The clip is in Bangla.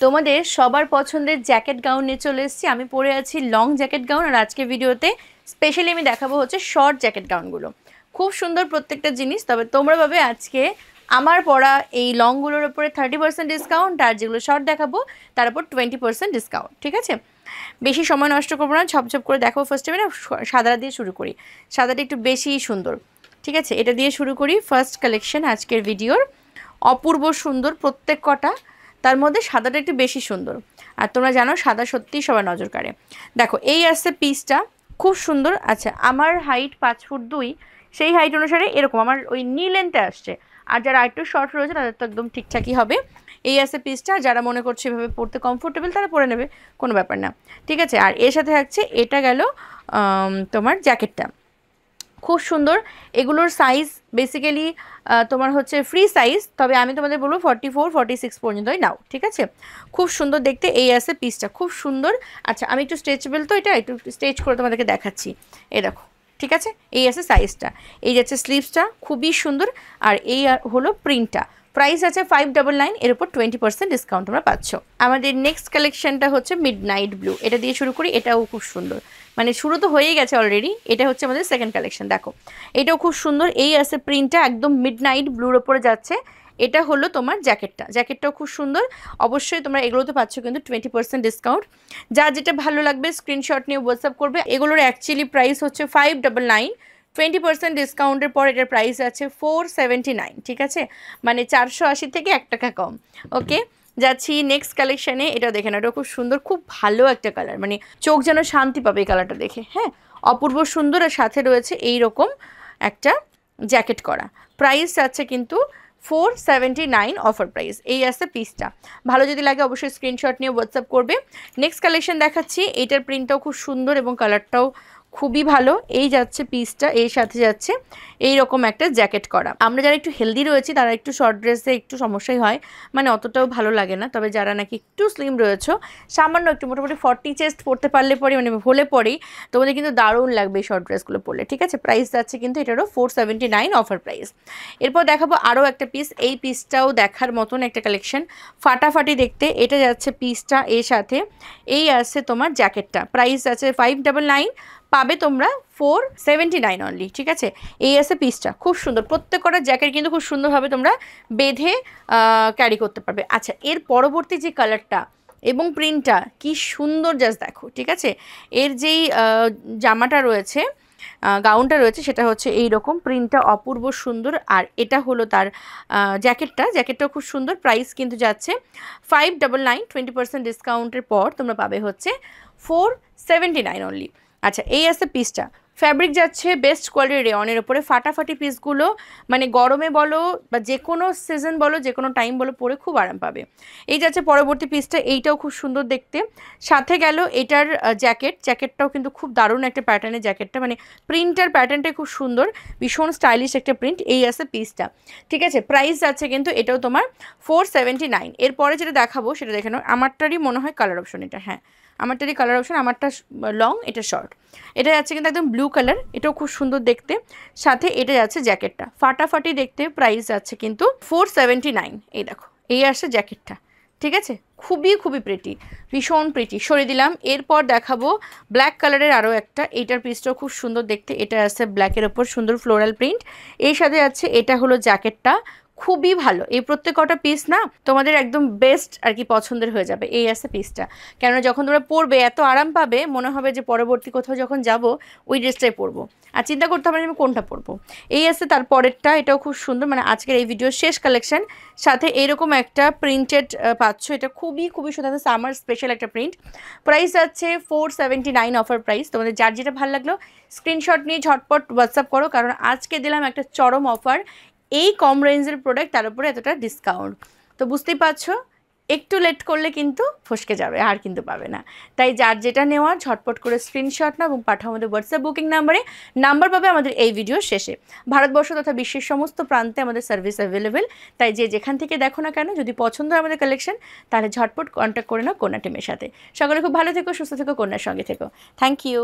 তোমাদের সবার পছন্দের জ্যাকেট গাউন নিয়ে চলে এসেছি। আমি পরে আছি লং জ্যাকেট গাউন, আর আজকে ভিডিওতে স্পেশালি আমি দেখাবো হচ্ছে শর্ট জ্যাকেট গাউনগুলো। খুব সুন্দর প্রত্যেকটা জিনিস, তবে তোমরা ভাবে আজকে আমার পরা এই লংগুলোর উপরে 30% ডিসকাউন্ট, আর যেগুলো শর্ট দেখাবো তার উপর 20% ডিসকাউন্ট। ঠিক আছে, বেশি সময় নষ্ট করবো না, ঝপঝপ করে দেখো। ফার্স্ট টাইমে না সাদাটা দিয়ে শুরু করি, সাদাটা একটু বেশি সুন্দর। ঠিক আছে, এটা দিয়ে শুরু করি। ফার্স্ট কালেকশন আজকের ভিডিওর, অপূর্ব সুন্দর প্রত্যেক কটা, তার মধ্যে সাদাটা একটু বেশি সুন্দর। আর তোমরা জানো সাদা সত্যিই সবার নজর কাড়ে। দেখো এই আসছে পিসটা, খুব সুন্দর। আচ্ছা, আমার হাইট 5 ফুট 2, সেই হাইট অনুসারে এরকম আমার ওই নি লেন্থে আসছে। আর যারা একটু শর্ট রয়েছে তাদের তো একদম ঠিকঠাকই হবে। এই আসছে পিসটা, যারা মনে করছে এভাবে পড়তে কমফোর্টেবল তারা পরে নেবে, কোনো ব্যাপার না। ঠিক আছে, আর এর সাথে থাকছে এটা গেল তোমার জ্যাকেটটা, খুব সুন্দর। এগুলোর সাইজ বেসিক্যালি তোমার হচ্ছে ফ্রি সাইজ, তবে আমি তোমাদের বলবো 44 46 পর্যন্তই নাও। ঠিক আছে, খুব সুন্দর দেখতে। এই আছে পিসটা, খুব সুন্দর। আচ্ছা, আমি একটু স্ট্রেচেবল, তো এটা একটু স্ট্রেচ করে তোমাদেরকে দেখাচ্ছি। এই দেখো, ঠিক আছে, এই আছে সাইজটা। এই যাচ্ছে স্লিভসটা, খুবই সুন্দর। আর এই হলো প্রিন্টটা। প্রাইস আছে 599, এর উপর 20% ডিসকাউন্ট তোমরা পাচ্ছ। আমাদের নেক্সট কালেকশনটা হচ্ছে মিডনাইট ব্লু, এটা দিয়ে শুরু করি। এটাও খুব সুন্দর, মানে শুরু তো হয়েই গেছে অলরেডি। এটা হচ্ছে আমাদের সেকেন্ড কালেকশন। দেখো এটাও খুব সুন্দর। এই আছে প্রিন্টটা, একদম মিডনাইট ব্লুর ওপরে যাচ্ছে। এটা হলো তোমার জ্যাকেটটা, জ্যাকেটটাও খুব সুন্দর। অবশ্যই তোমরা এগুলোতে পাচ্ছ কিন্তু 20% ডিসকাউন্ট। যা যেটা ভালো লাগবে স্ক্রিনশট নিয়ে হোয়াটসঅ্যাপ করবে। এগুলোর অ্যাকচুয়ালি প্রাইস হচ্ছে 599, 20% ডিসকাউন্টের পর এটার প্রাইস আছে 479। ঠিক আছে, মানে 480 থেকে 1 টাকা কম। ওকে, যাচ্ছি নেক্সট কালেকশানে। এটা দেখে না, এটা খুব সুন্দর, খুব ভালো একটা কালার, মানে চোখ যেন শান্তি পাবে এই কালারটা দেখে। হ্যাঁ, অপূর্ব সুন্দর। আর সাথে রয়েছে এই রকম একটা জ্যাকেট করা। প্রাইস আছে কিন্তু 479 অফার প্রাইস। এই আছে পিসটা, ভালো যদি লাগে অবশ্যই স্ক্রিনশট নিয়ে হোয়াটসঅ্যাপ করবে। নেক্সট কালেকশন দেখাচ্ছি। এইটার প্রিন্টটাও খুব সুন্দর এবং কালারটাও খুবই ভালো। এই যাচ্ছে পিসটা, এর সাথে যাচ্ছে এই রকম একটা জ্যাকেট করা। আমরা যারা একটু হেলদি রয়েছি তারা একটু শর্ট ড্রেসে একটু সমস্যাই হয়, মানে অতটাও ভালো লাগে না। তবে যারা নাকি একটু স্লিম রয়েছে, সামান্য একটু মোটামুটি 40 চেস্ট পরতে পারলে পরে, মানে হলে পরেই তোমাদের কিন্তু দারুণ লাগবে এই শর্ট ড্রেসগুলো পরলে। ঠিক আছে, প্রাইস যাচ্ছে কিন্তু এটারও 479 অফার প্রাইস। এরপর দেখাবো আরও একটা পিস। এই পিসটাও দেখার মতন একটা কালেকশন, ফাটাফাটি দেখতে। এটা যাচ্ছে পিসটা, এর সাথে এই আছে তোমার জ্যাকেটটা। প্রাইস আছে 599, পাবে তোমরা 479 অনলি। ঠিক আছে, এই আছে পিসটা, খুব সুন্দর। প্রত্যেক কটা জ্যাকেট কিন্তু খুব সুন্দরভাবে তোমরা বেঁধে ক্যারি করতে পারবে। আচ্ছা, এর পরবর্তী যে কালারটা এবং প্রিন্টটা কি সুন্দর, জাস্ট দেখো। ঠিক আছে, এর যেই জামাটা রয়েছে, গাউনটা রয়েছে, সেটা হচ্ছে এই রকম। প্রিন্টটা অপূর্ব সুন্দর। আর এটা হলো তার জ্যাকেটটাও খুব সুন্দর। প্রাইস কিন্তু যাচ্ছে 599, 20% ডিসকাউন্টের পর তোমরা পাবে হচ্ছে 479 অনলি। আচ্ছা, এই আছে পিসটা। ফ্যাব্রিক যাচ্ছে বেস্ট কোয়ালিটির রেয়নের ওপরে। ফাটাফাটি পিসগুলো, মানে গরমে বলো বা যে কোনো সিজন বলো, যে কোনো টাইম বলো, পরে খুব আরাম পাবে। এই যাচ্ছে পরবর্তী পিসটা, এইটাও খুব সুন্দর দেখতে। সাথে গেল এটার জ্যাকেটটাও কিন্তু খুব দারুণ একটা প্যাটার্নের জ্যাকেটটা, মানে প্রিন্টার প্যাটার্নটাই খুব সুন্দর, ভীষণ স্টাইলিশ একটা প্রিন্ট। এই আছে পিসটা। ঠিক আছে, প্রাইস আছে কিন্তু এটাও তোমার 479। এরপরে যেটা দেখাবো সেটা দেখে নাও। আমারটারই মনে হয় কালার অপশন এটা। হ্যাঁ, আমারটারই কালার অপশন, আমারটা লং, এটা শর্ট। এটা যাচ্ছে কিন্তু একদম ব্লু কালার, এটাও খুব সুন্দর দেখতে। সাথে এটা যাচ্ছে জ্যাকেটটা, ফাটাফাটি দেখতে। প্রাইস যাচ্ছে কিন্তু 479। এই দেখো, এই আসছে জ্যাকেটটা। ঠিক আছে, খুবই খুবই প্রিটি, ভীষণ প্রিটি। সরিয়ে দিলাম। এরপর দেখাবো ব্ল্যাক কালারের আরও একটা। এইটার পিসটাও খুব সুন্দর দেখতে। এটা আছে ব্ল্যাকের ওপর সুন্দর ফ্লোরাল প্রিন্ট। এর সাথে আছে এটা হলো জ্যাকেটটা, খুবই ভালো। এই প্রত্যেক কটা পিস না তোমাদের একদম বেস্ট আর কি পছন্দের হয়ে যাবে। এই আছে পিসটা, কেননা যখন তোমরা পরবে এত আরাম পাবে, মনে হবে যে পরবর্তী কোথাও যখন যাব ওই ড্রেসটাই পরবো, আর চিন্তা করতে হবে আমি কোনটা পরবো। এই আছে তার পরেরটা, এটাও খুব সুন্দর। মানে আজকের এই ভিডিওর শেষ কালেকশন। সাথে এরকম একটা প্রিন্টেড পাচ্ছ, এটা খুবই খুবই সুন্দর, সামার স্পেশাল একটা প্রিন্ট। প্রাইস আছে 479 অফার প্রাইস। তোমাদের যার যেটা ভালো লাগলো স্ক্রিনশট নিয়ে ঝটপট হোয়াটসঅ্যাপ করো, কারণ আজকে দিলাম একটা চরম অফার। এই কম রেঞ্জের প্রোডাক্ট, তার উপরে এতটা ডিসকাউন্ট, তো বুঝতেই পারছো একটু লেট করলে কিন্তু ফসকে যাবে, আর কিন্তু পাবে না। তাই যার যেটা নেওয়ার ঝটপট করে স্ক্রিনশট নাও এবং পাঠাও আমাদের হোয়াটসঅ্যাপ বুকিং নাম্বার পাবে আমাদের এই ভিডিওর শেষে। ভারতবর্ষ তথা বিশ্বের সমস্ত প্রান্তে আমাদের সার্ভিস অ্যাভেলেবেল। তাই যে যেখান থেকে দেখো না কেন, যদি পছন্দ হয় আমাদের কালেকশন, তাহলে ঝটপট কন্ট্যাক্ট করে নাও কন্যা টিমের সাথে। সকলে খুব ভালো থেকো, সুস্থ থেকো, কন্যার সঙ্গে থেকো। Thank you.